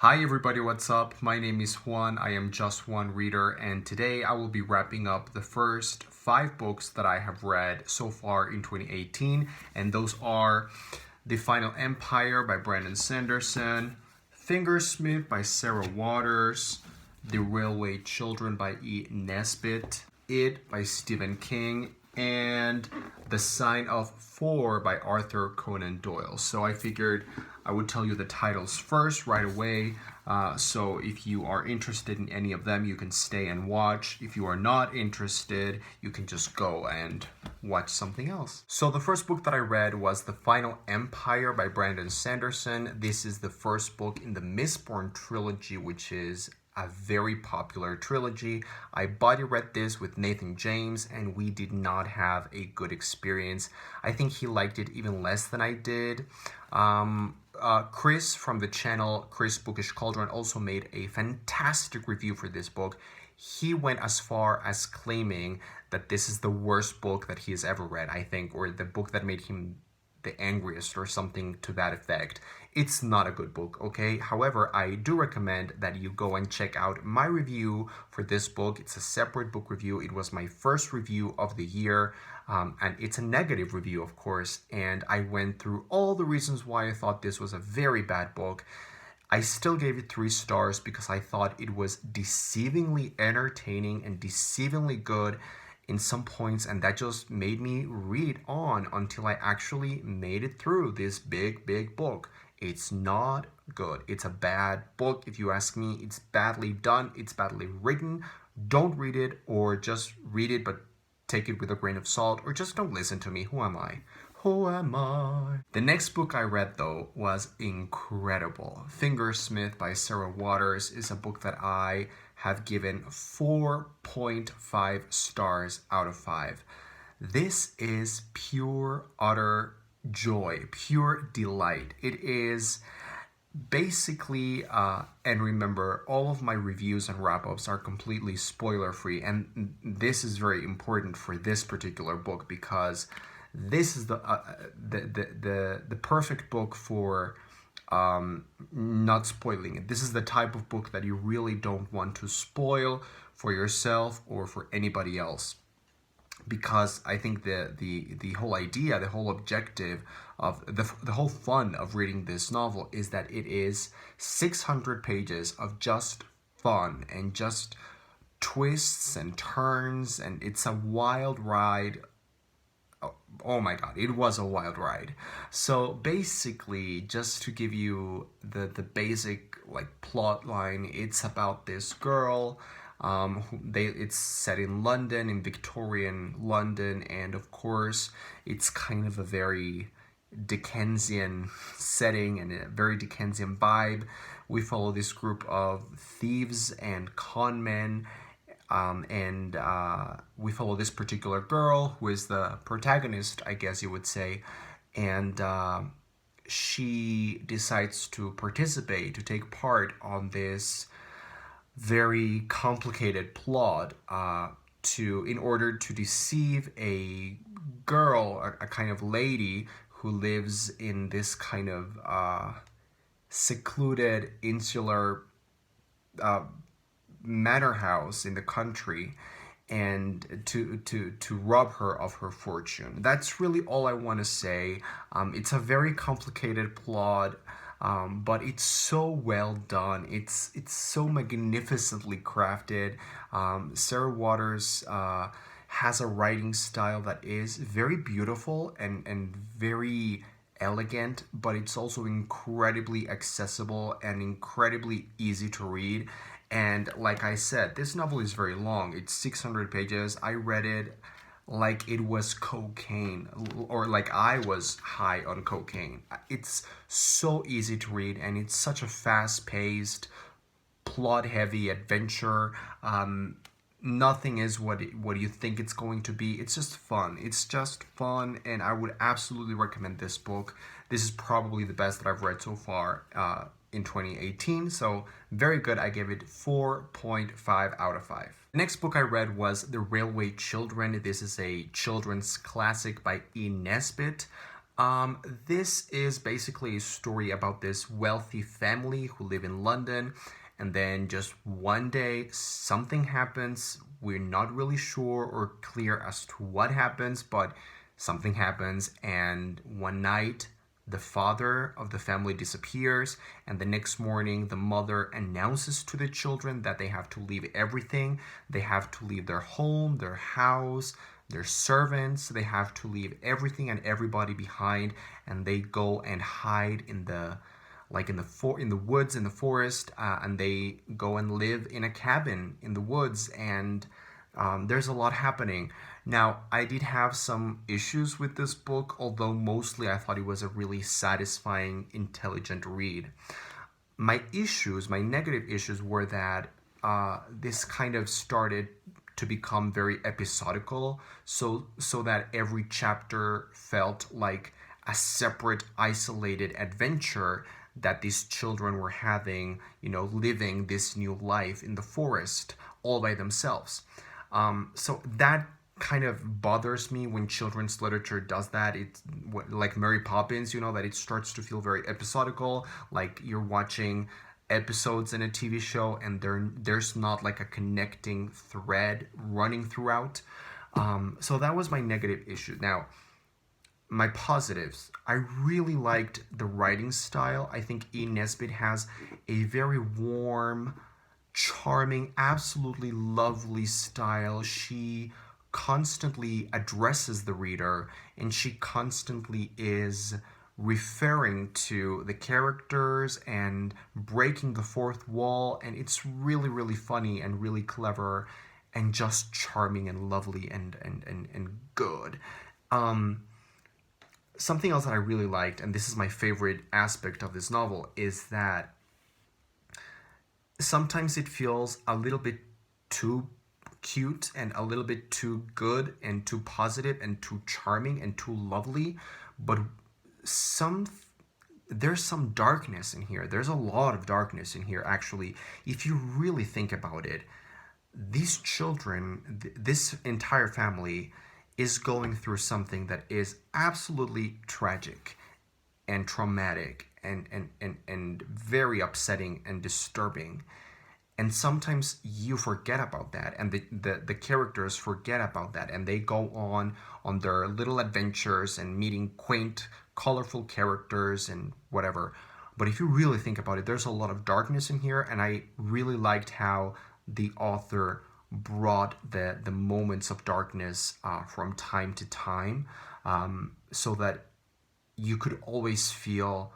Hi everybody, what's up? My name is Juan. I am Just One Reader, and today I will be wrapping up the first 5 books that I have read so far in 2018, and those are The Final Empire by Brandon Sanderson, Fingersmith by Sarah Waters, The Railway Children by E. Nesbitt, It by Stephen King, and The Sign of Four by Arthur Conan Doyle. So I figured I would tell you the titles first right away. So if you are interested in any of them, you can stay and watch. If you are not interested, you can just go and watch something else. So the first book that I read was The Final Empire by Brandon Sanderson. This is the first book in the Mistborn trilogy, which is a very popular trilogy. I body read this with Nathan James and we did not have a good experience. I think he liked it even less than I did. Chris from the channel Chris Bookish Cauldron also made a fantastic review for this book. He went as far as claiming that this is the worst book that he has ever read, I think, or the book that made him the angriest or something to that effect. It's not a good book, okay? However, I do recommend that you go and check out my review for this book. It's a separate book review. It was my first review of the year, and it's a negative review, of course, and I went through all the reasons why I thought this was a very bad book. I still gave it 3 stars because I thought it was deceivingly entertaining and deceivingly good in some points, and that just made me read on until I actually made it through this big book. It's not good. It's a bad book. If you ask me, it's badly done. It's badly written. Don't read it, or just read it but take it with a grain of salt, or just don't listen to me. Who am I? Who am I? The next book I read, though, was incredible. Fingersmith by Sarah Waters is a book that I have given 4.5 stars out of 5. This is pure, utter joy, pure delight. It is basically, and remember, all of my reviews and wrap-ups are completely spoiler-free, and this is very important for this particular book because this is the perfect book for not spoiling it. This is the type of book that you really don't want to spoil for yourself or for anybody else, because I think the whole idea, the whole objective of the whole fun of reading this novel is that it is 600 pages of just fun and just twists and turns, and it's a wild ride. Oh my god, it was a wild ride. So basically, just to give you the basic plot line, it's about this girl. It's set in London, in Victorian London, and of course it's kind of a very Dickensian setting and a very Dickensian vibe. We follow this group of thieves and con men, and we follow this particular girl who is the protagonist, I guess you would say, and she decides to participate, to take part on this very complicated plot in order to deceive a girl, a kind of lady who lives in this kind of secluded insular manor house in the country, and to rob her of her fortune. That's really all I want to say. It's a very complicated plot, but it's so well done. It's so magnificently crafted. Sarah Waters has a writing style that is very beautiful and very elegant, but it's also incredibly accessible and incredibly easy to read. And like I said, this novel is very long. It's 600 pages. I read it like it was cocaine, or like I was high on cocaine. It's so easy to read, and it's such a fast-paced, plot-heavy adventure. Nothing is what you think it's going to be. It's just fun. It's just fun, and I would absolutely recommend this book. This is probably the best that I've read so far in 2018, so very good. I gave it 4.5 out of 5. The next book I read was The Railway Children. This is a children's classic by E. Nesbitt. This is basically a story about this wealthy family who live in London, and then just one day something happens. We're not really sure or clear as to what happens, but something happens, and one night the father of the family disappears, and the next morning the mother announces to the children that they have to leave everything. They have to leave their home, their house, their servants. They have to leave everything and everybody behind, and they go and hide in the in the woods, in the forest, and they go and live in a cabin in the woods, and there's a lot happening. Now, I did have some issues with this book, although mostly I thought it was a really satisfying, intelligent read. My negative issues were that this kind of started to become very episodical, so that every chapter felt like a separate, isolated adventure that these children were having, living this new life in the forest all by themselves. So that kind of bothers me when children's literature does that. It's like Mary Poppins, that it starts to feel very episodical, like you're watching episodes in a TV show and there's not like a connecting thread running throughout. So that was my negative issue. Now, my positives. I really liked the writing style. I think E. Nesbit has a very warm, charming, absolutely lovely style. She constantly addresses the reader, and she constantly is referring to the characters and breaking the fourth wall, and it's really, really funny and really clever and just charming and lovely and good. Something else that I really liked, and this is my favorite aspect of this novel, is that sometimes it feels a little bit too cute and a little bit too good and too positive and too charming and too lovely, but some there's some darkness in here. There's a lot of darkness in here, actually. If you really think about it, these children, this entire family, is going through something that is absolutely tragic and traumatic and very upsetting and disturbing. And sometimes you forget about that, and the characters forget about that, and they go on their little adventures and meeting quaint, colorful characters and whatever. But if you really think about it, there's a lot of darkness in here, and I really liked how the author brought the moments of darkness from time to time, so that you could always feel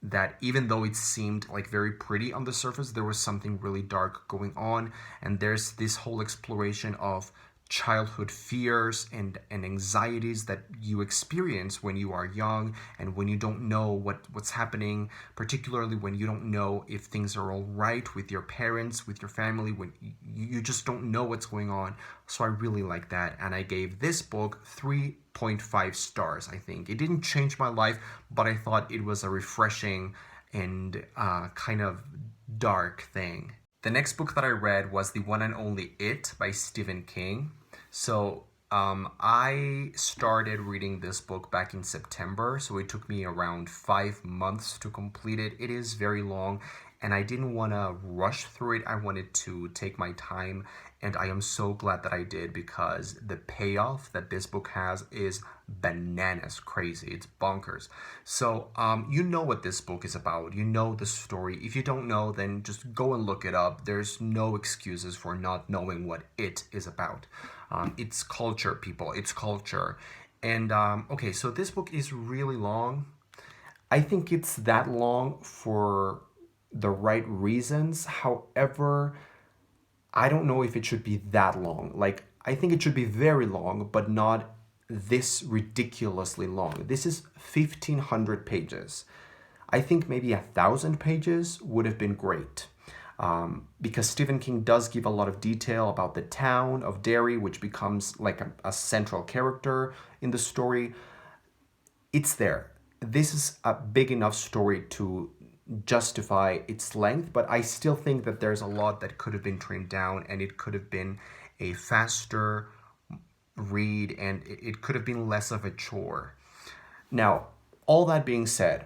that even though it seemed like very pretty on the surface, there was something really dark going on. And there's this whole exploration of childhood fears and anxieties that you experience when you are young and when you don't know what's happening, particularly when you don't know if things are all right with your parents, with your family, when you just don't know what's going on. So I really like that, and I gave this book 3.5 stars. I think it didn't change my life, but I thought it was a refreshing and kind of dark thing. The next book that I read was the one and only It by Stephen King. So I started reading this book back in September, so it took me around 5 months to complete it. It is very long, and I didn't want to rush through it. I wanted to take my time, and I am so glad that I did, because the payoff that this book has is bananas crazy. It's bonkers. So you know what this book is about. You know the story. If you don't know, then just go and look it up. There's no excuses for not knowing what it is about. It's culture, people. It's culture. And okay, so this book is really long. I think it's that long for the right reasons. However, I don't know if it should be that long. Like, I think it should be very long, but not this ridiculously long. This is 1,500 pages. I think maybe 1,000 pages would have been great. Because Stephen King does give a lot of detail about the town of Derry, which becomes like a central character in the story. It's there. This is a big enough story to justify its length, but I still think that there's a lot that could have been trimmed down, and it could have been a faster read, and it could have been less of a chore. Now, all that being said,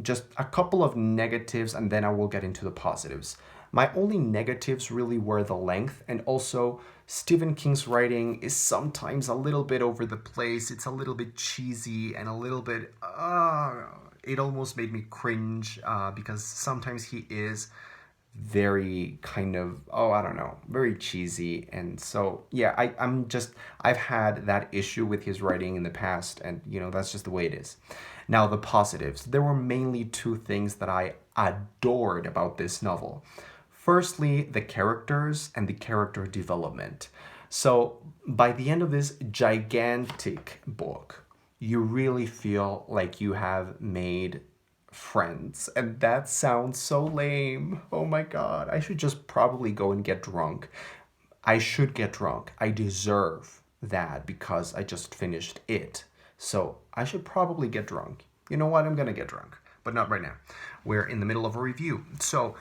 just a couple of negatives and then I will get into the positives. My only negatives really were the length, and also Stephen King's writing is sometimes a little bit over the place. It's a little bit cheesy and a little bit, it almost made me cringe because sometimes he is very kind of, oh, I don't know, very cheesy. And so yeah, I've had that issue with his writing in the past, and that's just the way it is. Now, the positives, there were mainly two things that I adored about this novel. Firstly, the characters and the character development. So by the end of this gigantic book, you really feel like you have made friends. And that sounds so lame. Oh my God. I should just probably go and get drunk. I should get drunk. I deserve that because I just finished it. So I should probably get drunk. You know what? I'm going to get drunk, but not right now. We're in the middle of a review. So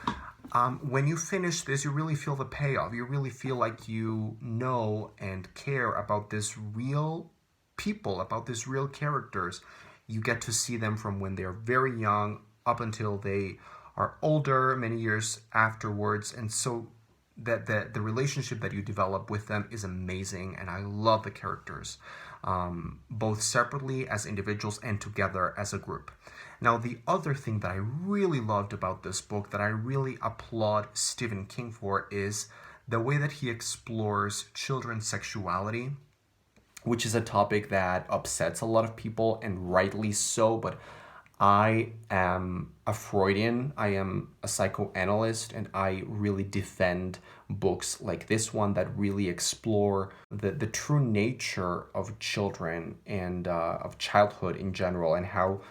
when you finish this, you really feel the payoff. You really feel like you know and care about this real people, about these real characters. You get to see them from when they're very young up until they are older, many years afterwards. And so that the relationship that you develop with them is amazing, and I love the characters, both separately as individuals and together as a group. Now, the other thing that I really loved about this book, that I really applaud Stephen King for, is the way that he explores children's sexuality, which is a topic that upsets a lot of people, and rightly so. But I am a Freudian, I am a psychoanalyst, and I really defend books like this one that really explore the true nature of children and of childhood in general, and how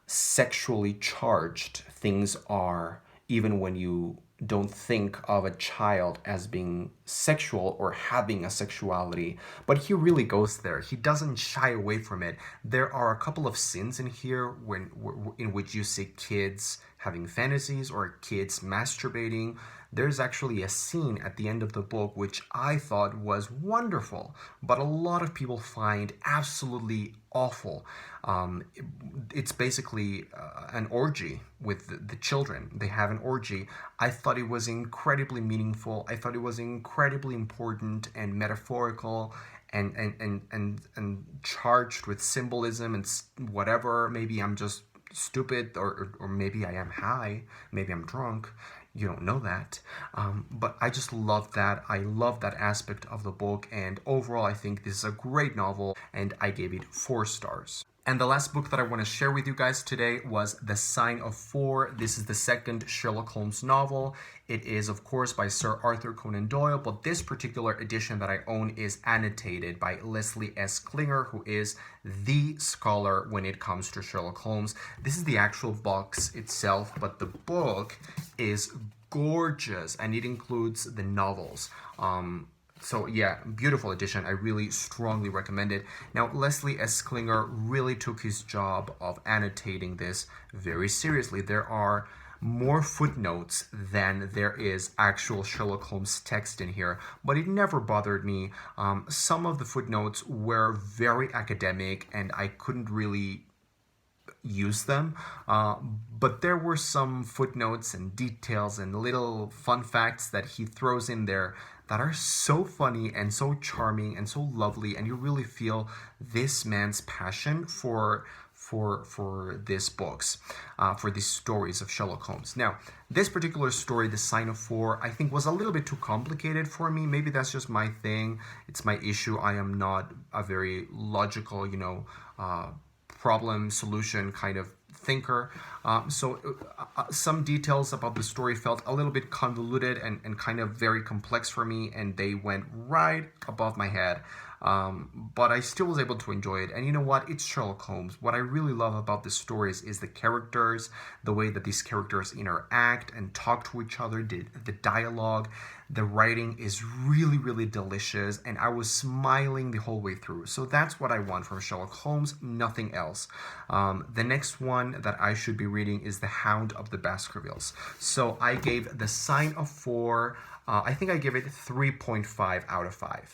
sexually charged things are, even when you don't think of a child as being sexual or having a sexuality. But he really goes there. He doesn't shy away from it. There are a couple of scenes in here in which you see kids having fantasies or kids masturbating. There's actually a scene at the end of the book which I thought was wonderful, but a lot of people find absolutely awful. It's basically an orgy with the children. They have an orgy. I thought it was incredibly meaningful. I thought it was incredibly important and metaphorical and charged with symbolism and whatever. Maybe I'm just stupid, or maybe I am high. Maybe I'm drunk. You don't know that. But I just love that. I love that aspect of the book. And overall, I think this is a great novel, and I gave it 4 stars. And the last book that I want to share with you guys today was The Sign of Four. This is the second Sherlock Holmes novel. It is, of course, by Sir Arthur Conan Doyle, but this particular edition that I own is annotated by Leslie S. Klinger, who is the scholar when it comes to Sherlock Holmes. This is the actual box itself, but the book is gorgeous, and it includes the novels. So yeah, beautiful edition. I really strongly recommend it. Now, Leslie S. Klinger really took his job of annotating this very seriously. There are more footnotes than there is actual Sherlock Holmes text in here, but it never bothered me. Some of the footnotes were very academic, and I couldn't really use them, but there were some footnotes and details and little fun facts that he throws in there that are so funny and so charming and so lovely, and you really feel this man's passion for these books, for these stories of Sherlock Holmes. Now, this particular story, The Sign of Four, I think was a little bit too complicated for me. Maybe that's just my thing. It's my issue. I am not a very logical, problem solution kind of thinker. So some details about the story felt a little bit convoluted and kind of very complex for me, and they went right above my head. But I still was able to enjoy it. And you know what? It's Sherlock Holmes. What I really love about the stories is the characters, the way that these characters interact and talk to each other, the dialogue. The writing is really, really delicious, and I was smiling the whole way through. So that's what I want from Sherlock Holmes, nothing else. The next one that I should be reading is The Hound of the Baskervilles. So I gave The Sign of Four, I think I gave it 3.5 out of 5.